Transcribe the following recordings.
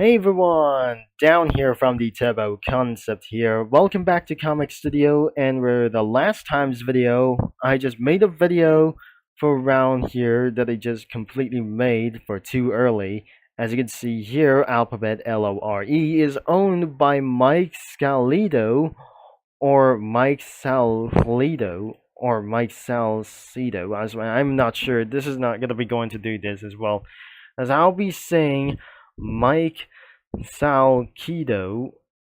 Hey everyone, down here from the Tebo Concept here. Welcome back to Comic Studio, and we're the last time's video. I just made a video for around here that I just completely made for too early. As you can see here, Alphabet Lore is owned by Mike Scalido or Mike Salcido or Mike Salcido. I'm not sure. This is not gonna be going to do this as well, as I'll be saying Mike Salcido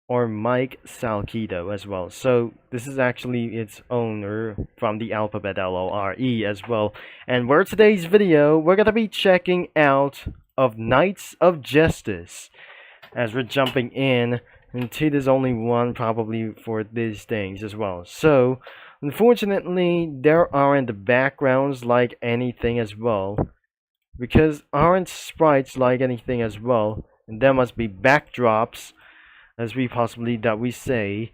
or Mike Salcido as well. So this is actually its owner from the Alphabet Lore as well. And for today's video, we're gonna be checking out of Knights of Justice, as we're jumping in into there's only one probably for these things as well. So unfortunately there aren't backgrounds like anything as well, because aren't sprites like anything as well, and there must be backdrops as we possibly that we say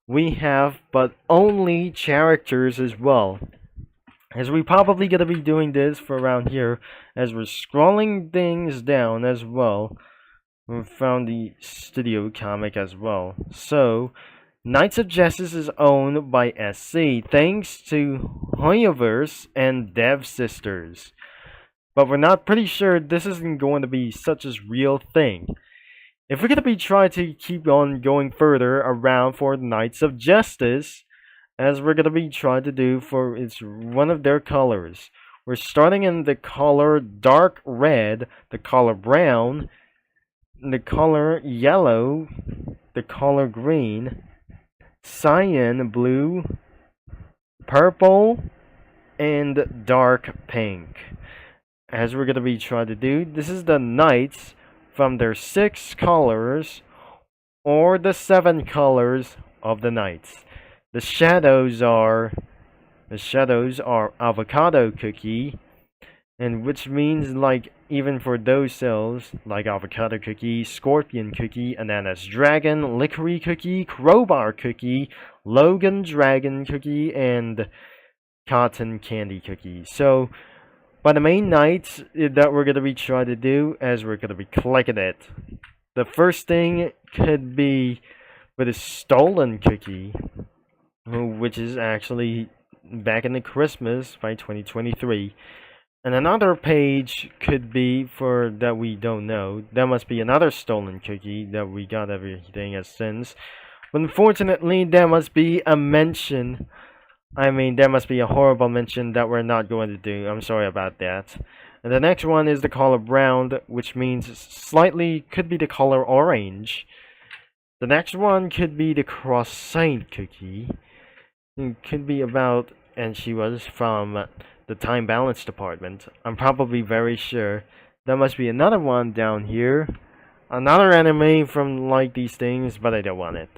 we have, but only characters as well, as we probably gonna be doing this for around here as we're scrolling things down as well. We found the studio comic as well. So Knights of Justice is owned by SC thanks to Hoyoverse and Dev Sisters, but we're not pretty sure this isn't going to be such a real thing. If we're going to be trying to keep on going further around for Knights of Justice, as we're going to be trying to do for it's one of their colors. We're starting in the color dark red, the color brown, the color yellow, the color green, cyan blue, purple, and dark pink. As we're going to be trying to do, this is the knights from their 6 colors or the 7 colors of the knights. The shadows are avocado cookie, and which means like even for those cells like avocado cookie, scorpion cookie, ananas dragon, licorice cookie, crowbar cookie, Logan dragon cookie, and cotton candy cookie. So by the main knights that we're going to be trying to do, as we're going to be clicking it, the first thing could be with a stolen cookie, which is actually back in the Christmas by 2023. And another page could be for that we don't know. There must be another stolen cookie that we got everything as since. But unfortunately, there must be a mention. There must be a horrible mention that we're not going to do. I'm sorry about that. And the next one is the color brown, which means slightly could be the color orange. The next one could be the croissant cookie. It could be about, and she was from the time balance department. I'm probably very sure. There must be another one down here. Another anime from like these things, but I don't want it.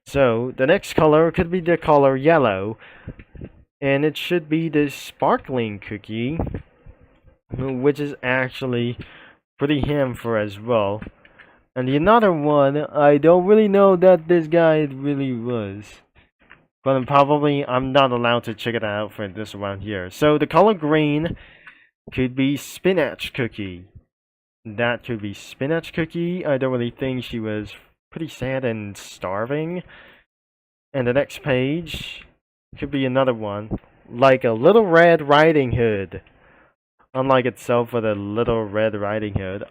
So the next color could be the color yellow, and it should be the sparkling cookie, which is actually pretty hamper as well. And the another one, I don't really know that this guy really was, but I'm not allowed to check it out for this around here. So the color green could be spinach cookie. That could be spinach cookie. I don't really think she was pretty sad and starving. And the next page could be another one, like a Little Red Riding Hood. Unlike itself with a Little Red Riding Hood.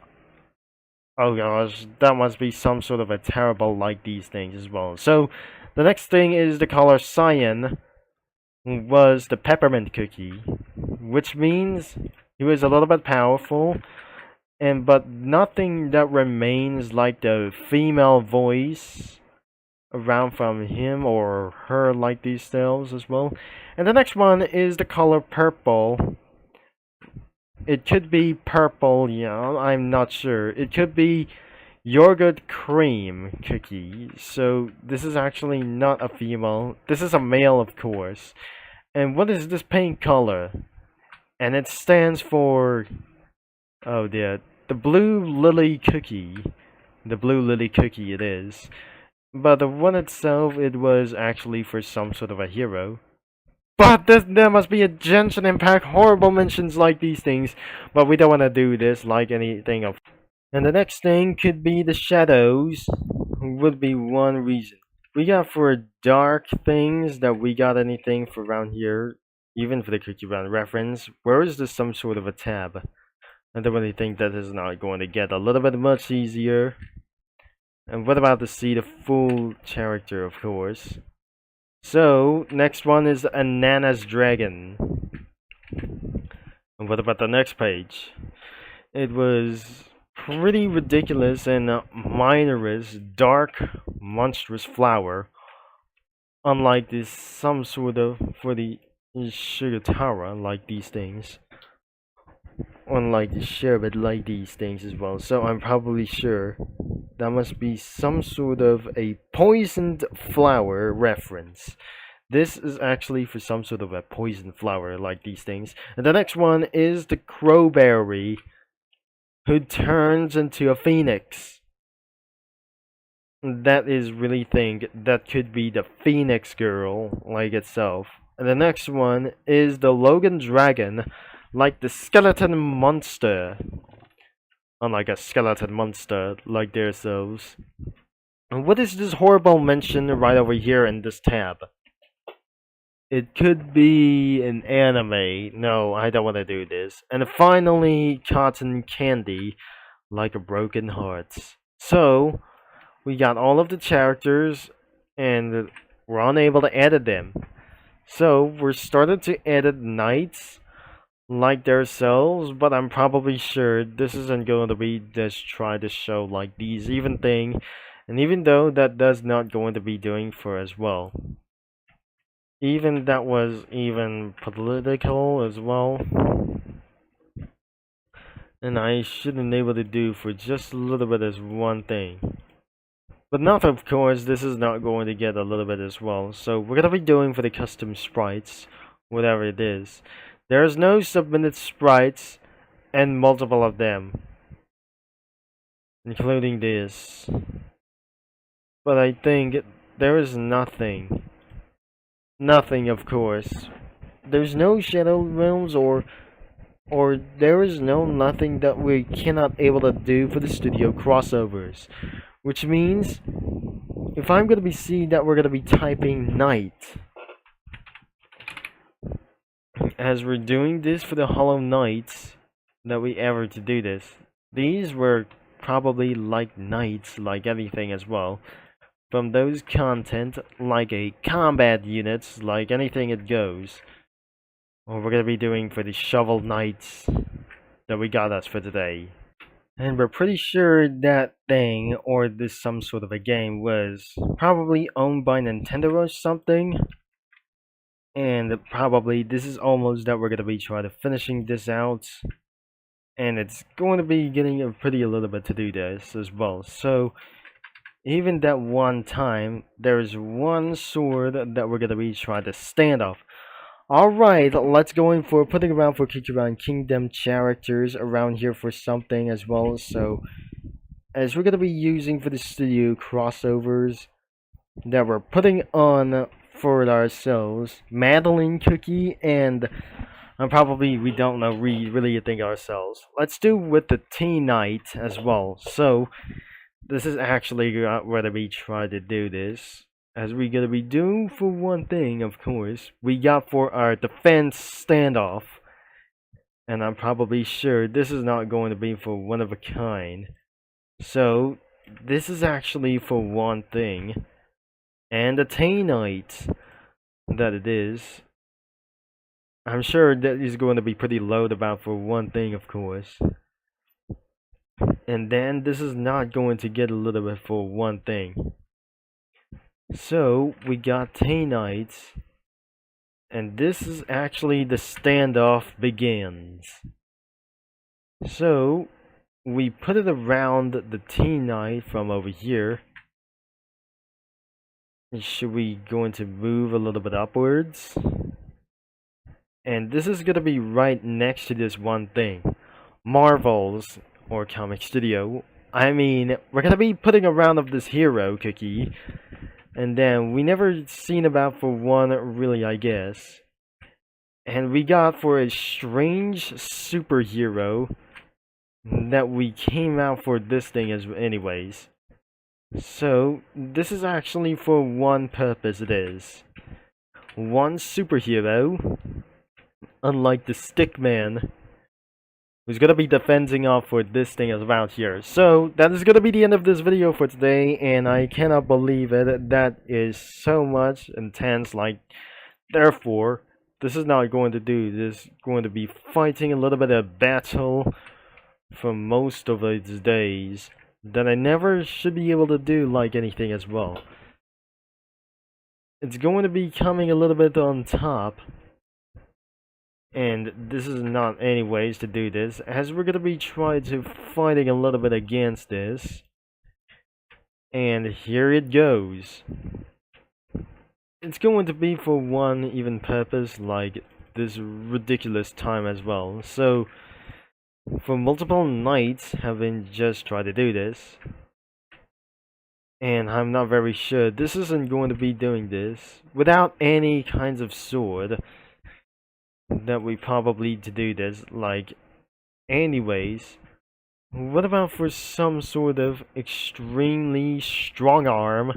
Oh gosh, that must be some sort of a terrible like these things as well. So the next thing is the color cyan, was the peppermint cookie, which means he was a little bit powerful, and but nothing that remains like the female voice around from him or her like these cells as well. And the next one is the color purple. It could be purple, yeah, I'm not sure. It could be yogurt cream cookie. So this is actually not a female. This is a male, of course. And what is this pink color? And it stands for, oh dear, the blue lily cookie. The blue lily cookie it is. But the one itself, it was actually for some sort of a hero. But there must be a Genshin Impact horrible mentions like these things. But we don't want to do this like anything of And the next thing could be the shadows, would be one reason. We got for dark things that we got anything for around here, even for the cookie run reference. Where is this some sort of a tab? I don't really think that is not going to get a little bit much easier. And what about to see the full character, of course? So, next one is Ananas Dragon. And what about the next page? It was pretty ridiculous and minorous, dark, monstrous flower. Unlike this, some sort of for the Shigatara, like these things. Unlike the sherbet, like these things as well. So I'm probably sure that must be some sort of a poisoned flower reference. This is actually for some sort of a poison flower like these things. And the next one is the crowberry, who turns into a phoenix. That is really thing that could be the phoenix girl like itself. And the next one is the Logan dragon, like the skeleton monster. Unlike a skeleton monster like themselves. And what is this horrible mention right over here in this tab? It could be an anime. No, I don't want to do this. And finally, cotton candy, like a broken heart. So, we got all of the characters, and we're unable to edit them. So, we're started to edit knights, like themselves, but I'm probably sure this isn't going to be just try to show like these even thing, and even though that does not going to be doing for as well. Even that was even political as well. And I shouldn't able to do for just a little bit as one thing. But not of course, this is not going to get a little bit as well. So we're gonna be doing for the custom sprites, whatever it is. There's no submitted sprites and multiple of them. Including this. But I think there is nothing. Nothing, of course. There's no shadow realms or there is no nothing that we cannot able to do for the studio crossovers. Which means if I'm gonna be seeing that we're gonna be typing night as we're doing this for the Hollow Knights that we ever to do this. These were probably like knights, like anything as well. From those content, like a combat units, like anything it goes. Or we're gonna be doing for the Shovel Knights that we got us for today. And we're pretty sure that thing, or this some sort of a game, was probably owned by Nintendo or something. And probably this is almost that we're gonna be trying to finishing this out. And it's going to be getting a pretty a little bit to do this as well. So even that one time, there's one sword that we're gonna be trying to stand off. Alright, let's go in for putting around for Kick Around Kingdom characters around here for something as well. So, as we're gonna be using for the studio crossovers that we're putting on for ourselves, Madeline Cookie and probably we don't know really think ourselves. Let's do with the Teen Knight as well. So, this is actually where we try to do this. As we gonna be doing for one thing, of course, we got for our defense standoff. And I'm probably sure this is not going to be for one of a kind. So, this is actually for one thing. And the Tainite that it is. I'm sure that is going to be pretty loud about for one thing, of course. And then this is not going to get a little bit for one thing. So we got Tainites, and this is actually the standoff begins. So we put it around the Tainite from over here. Should we going to move a little bit upwards? And this is gonna be right next to this one thing, Marvel's or Comic Studio. I mean, we're gonna be putting around of this hero cookie. And then we never seen about for one really, I guess. And we got for a strange superhero that we came out for this thing as anyways. So this is actually for one purpose. It is one superhero, unlike the Stickman, who's gonna be defending off for this thing around here. So that is gonna be the end of this video for today, and I cannot believe it. That is so much intense. Like, therefore, this is not going to do. This is going to be fighting a little bit of battle for most of its days that I never should be able to do like anything as well. It's going to be coming a little bit on top. And this is not any ways to do this, as we're going to be trying to fighting a little bit against this. And here it goes. It's going to be for one even purpose, like this ridiculous time as well. So, for multiple nights having just tried to do this, and I'm not very sure, this isn't going to be doing this without any kinds of sword that we probably need to do this. Like, anyways, what about for some sort of extremely strong arm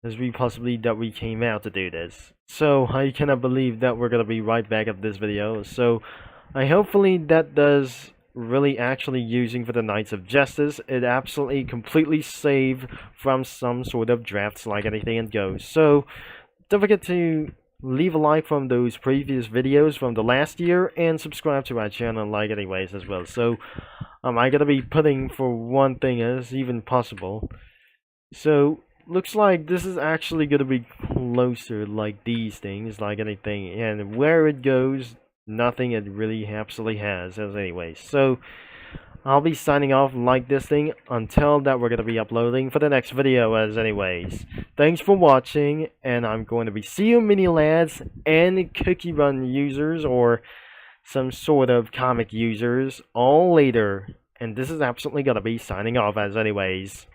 as we possibly that we came out to do this? So I cannot believe that we're gonna be right back at this video. So I hopefully that does really actually using for the Knights of Justice. It absolutely completely saved from some sort of drafts like anything and goes. So don't forget to leave a like from those previous videos from the last year, and subscribe to our channel like anyways as well. So I gotta be putting for one thing as even possible. So looks like this is actually gonna be closer like these things like anything, and where it goes, nothing it really absolutely has as anyways. So I'll be signing off like this thing until that we're going to be uploading for the next video as anyways. Thanks for watching, and I'm going to be see you mini lads and cookie run users or some sort of comic users all later. And this is absolutely going to be signing off as anyways.